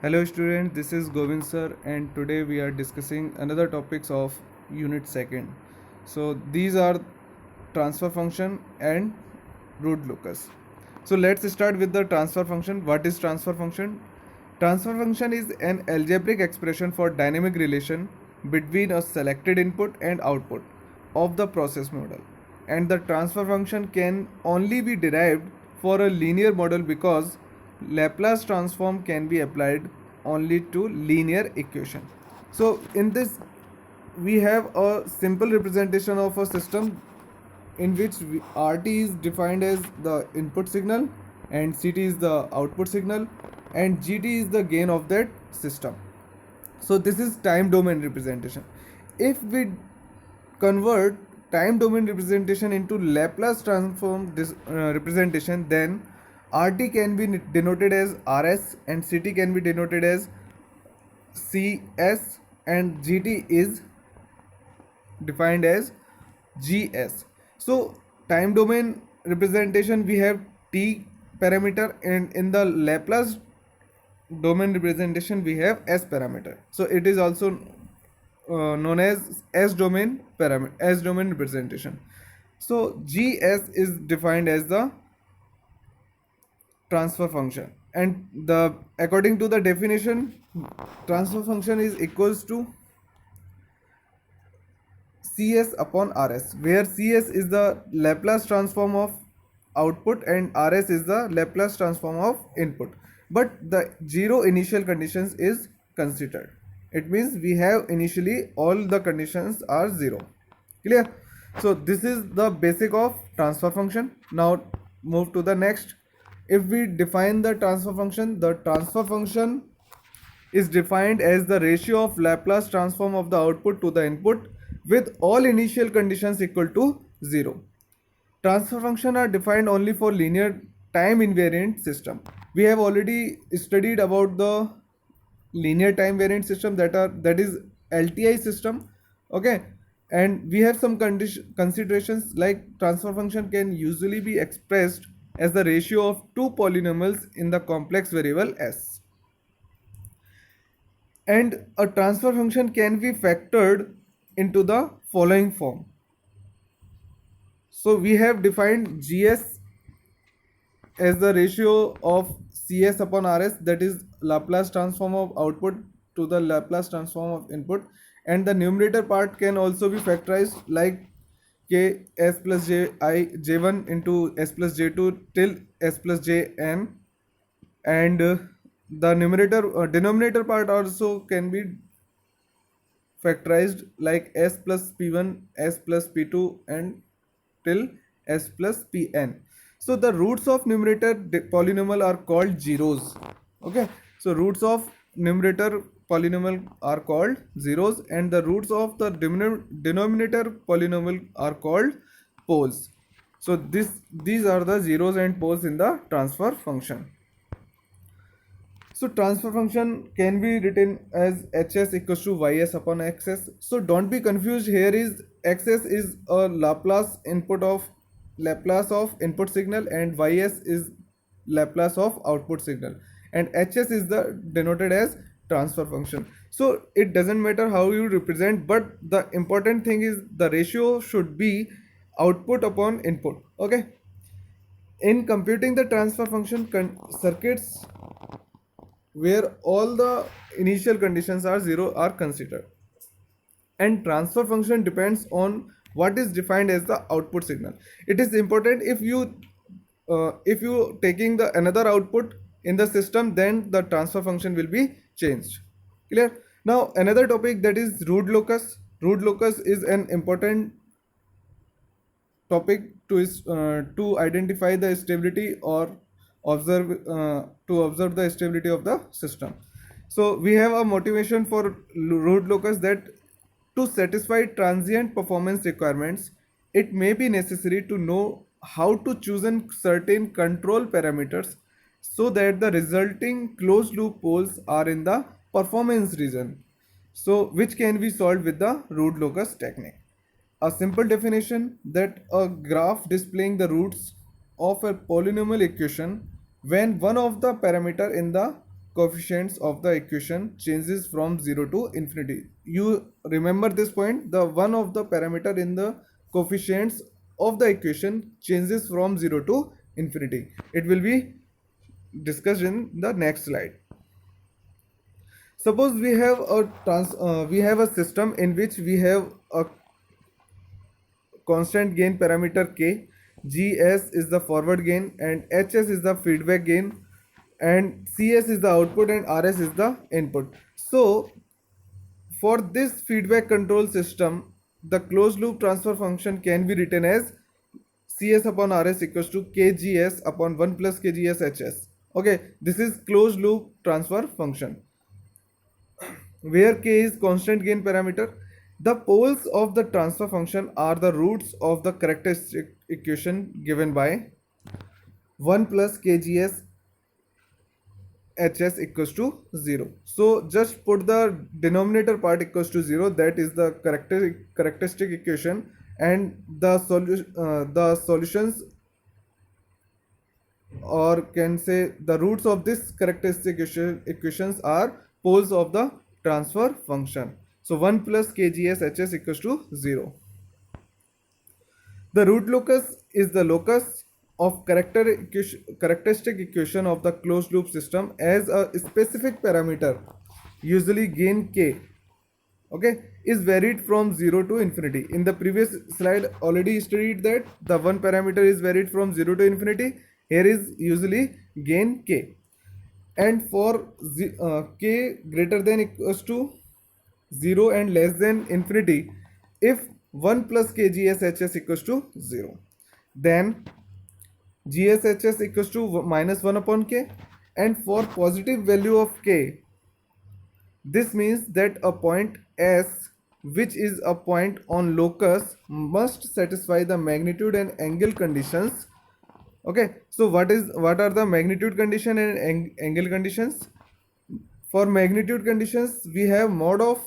Hello students, this is Govind sir and today we are discussing another topics of unit second. So these are transfer function and root locus. So let's start with the transfer function. What is transfer function? Transfer function is an algebraic expression for dynamic relation between a selected input and output of the process model. And the transfer function can only be derived for a linear model because Laplace transform can be applied only to linear equation. So in this we have a simple representation of a system in which RT is defined as the input signal and CT is the output signal and GT is the gain of that system. So this is time domain representation. If we convert time domain representation into Laplace transform representation, then RT can be denoted as RS and CT can be denoted as CS and GT is defined as GS. So time domain representation we have T parameter and in the Laplace domain representation we have S parameter. So it is also known as S domain parameter, S domain representation. So GS is defined as the transfer function and the according to the definition transfer function is equals to CS upon RS, where CS is the Laplace transform of output and RS is the Laplace transform of input. But the zero initial conditions is considered. It means we have initially all the conditions are zero. Clear? So this is the basic of transfer function. Now move to the next. If we define the transfer function is defined as the ratio of Laplace transform of the output to the input with all initial conditions equal to 0. Transfer functions are defined only for linear time invariant system. We have already studied about the linear time variant system that is LTI system. Okay, and we have some considerations like transfer function can usually be expressed as the ratio of two polynomials in the complex variable s, and a transfer function can be factored into the following form. So we have defined GS as the ratio of CS upon RS, that is Laplace transform of output to the Laplace transform of input, and the numerator part can also be factorized like k s plus j I j1 into s plus j2 till s plus jn, and the numerator denominator part also can be factorized like s plus p1 s plus p2 and till s plus pn. So the roots of numerator polynomial are called zeros. Okay, so roots of numerator polynomial are called zeros and the roots of the denominator polynomial are called poles. So these are the zeros and poles in the transfer function. So transfer function can be written as hs equals to ys upon xs. So don't be confused. Here is xs is a Laplace of input signal and ys is Laplace of output signal, and hs is the denoted as transfer function. So it doesn't matter how you represent, but the important thing is the ratio should be output upon input. Okay. In computing the transfer function circuits where all the initial conditions are zero are considered, and transfer function depends on what is defined as the output signal. It is important if you taking the another output in the system, then the transfer function will be changed. Clear? Now another topic, that is root locus. Root locus is an important topic to identify the stability or observe to observe the stability of the system. So we have a motivation for root locus that to satisfy transient performance requirements, it may be necessary to know how to choose certain control parameters so that the resulting closed loop poles are in the performance region, so which can be solved with the root locus technique. A simple definition, that a graph displaying the roots of a polynomial equation when one of the parameter in the coefficients of the equation changes from 0 to infinity. You remember this point, the one of the parameter in the coefficients of the equation changes from 0 to infinity. It will be discussed in the next slide. Suppose we have a system in which we have a constant gain parameter k, gs is the forward gain, and hs is the feedback gain, and cs is the output, and rs is the input. So for this feedback control system, the closed loop transfer function can be written as cs upon rs equals to kgs upon 1 plus kgs hs. Okay, this is closed loop transfer function where k is constant gain parameter. The poles of the transfer function are the roots of the characteristic equation given by 1 plus kgs hs equals to 0. So just put the denominator part equals to 0, that is the characteristic equation, and the solutions, or can say the roots of this characteristic equations are poles of the transfer function. So 1 plus kgs hs equals to 0. The root locus is the locus of characteristic equation of the closed loop system as a specific parameter, usually gain k, okay, is varied from 0 to infinity. In the previous slide already studied that the one parameter is varied from 0 to infinity. Here is usually gain k, and for k greater than equals to 0 and less than infinity, if 1 plus kgshs equals to 0, then gshs equals to minus 1 upon k, and for positive value of k, this means that a point S, which is a point on locus, must satisfy the magnitude and angle conditions. Okay, so what are the magnitude condition and angle conditions? For magnitude conditions, we have mod of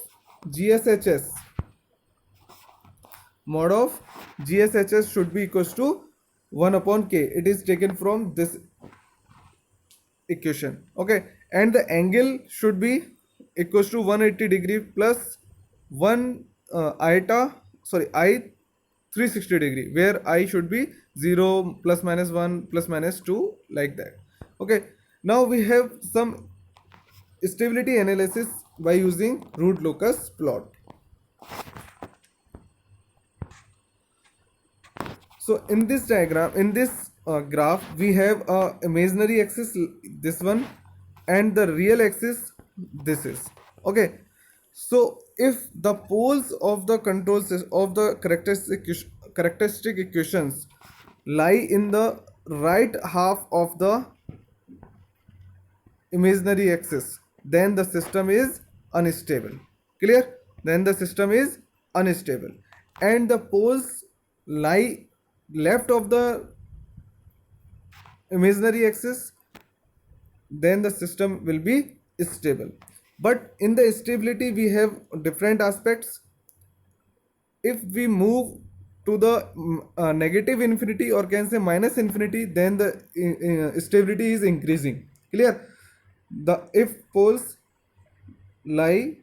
GSHS. Mod of GSHS should be equals to 1 upon k. It is taken from this equation. Okay, and the angle should be equals to 180 degree plus 1 iota, sorry, I 360 degree, where I should be 0 plus minus 1 plus minus 2, like that. Okay, now we have some stability analysis by using root locus plot. So in this diagram, in this graph, we have a imaginary axis, this one, and the real axis, this is. Okay, so if the poles of the control system of the characteristic equations lie in the right half of the imaginary axis, then the system is unstable. Clear? Then the system is unstable, and the poles lie left of the imaginary axis, then the system will be stable. But in the stability we have different aspects. If we move to the negative infinity, or can say minus infinity, then the stability is increasing. Clear? The if poles lie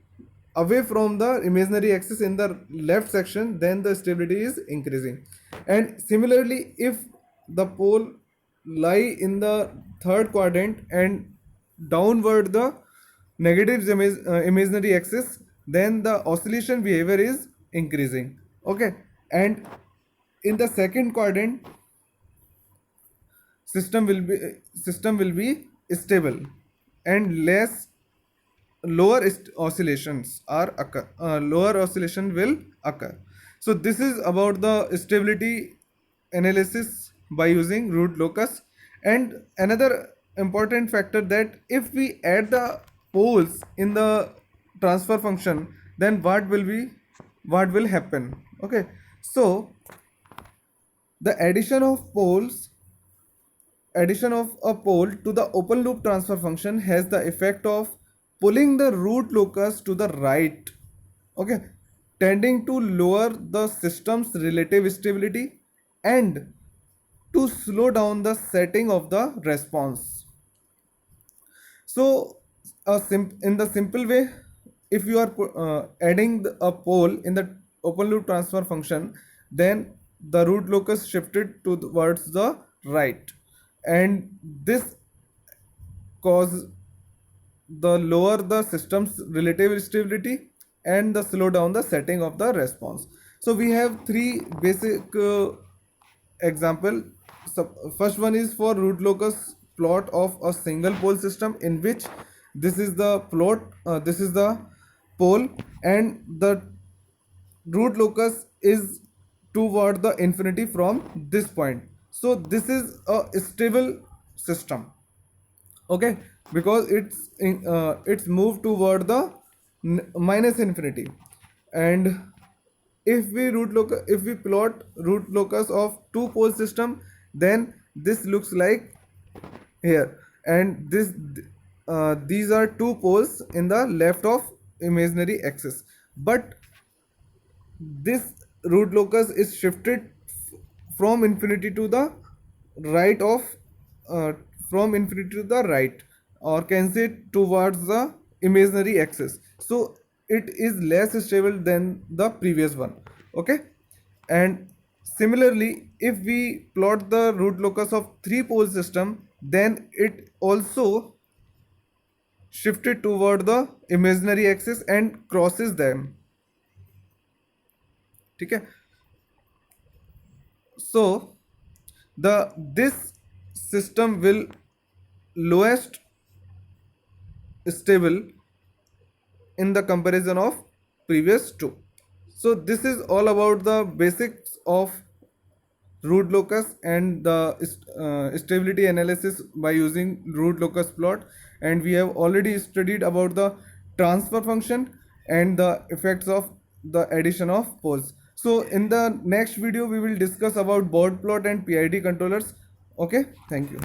away from the imaginary axis in the left section, then the stability is increasing. And similarly, if the pole lie in the third quadrant and downward the negative imaginary axis, then the oscillation behavior is increasing. Okay, and in the second quadrant, system will be stable, and lower oscillations are occur, lower oscillation will occur. So this is about the stability analysis by using root locus. And another important factor, that if we add the poles in the transfer function, then what will happen? Okay, so the addition of a pole to the open loop transfer function has the effect of pulling the root locus to the right, okay, tending to lower the system's relative stability and to slow down the setting of the response. So in the simple way, if you are adding a pole in the open loop transfer function, then the root locus shifted towards the right, and this cause the lower the system's relative stability and the slow down the setting of the response. So we have three basic example. So first one is for root locus plot of a single pole system, in which this is the plot, this is the pole, and the root locus is toward the infinity from this point. So this is a stable system, okay, because it's moved toward the minus infinity. And if we plot root locus of two pole system, then this looks like here, and these are two poles in the left of imaginary axis, but this root locus is shifted from infinity to the right of uh, from infinity to the right, or can say towards the imaginary axis, so it is less stable than the previous one, okay. And similarly, if we plot the root locus of three pole system, then it also shifted toward the imaginary axis and crosses them, ठीक है. So this system will lowest stable in the comparison of previous two. So this is all about the basics of root locus and the stability analysis by using root locus plot, and we have already studied about the transfer function and the effects of the addition of poles. So in the next video we will discuss about board plot and PID controllers. Okay, thank you.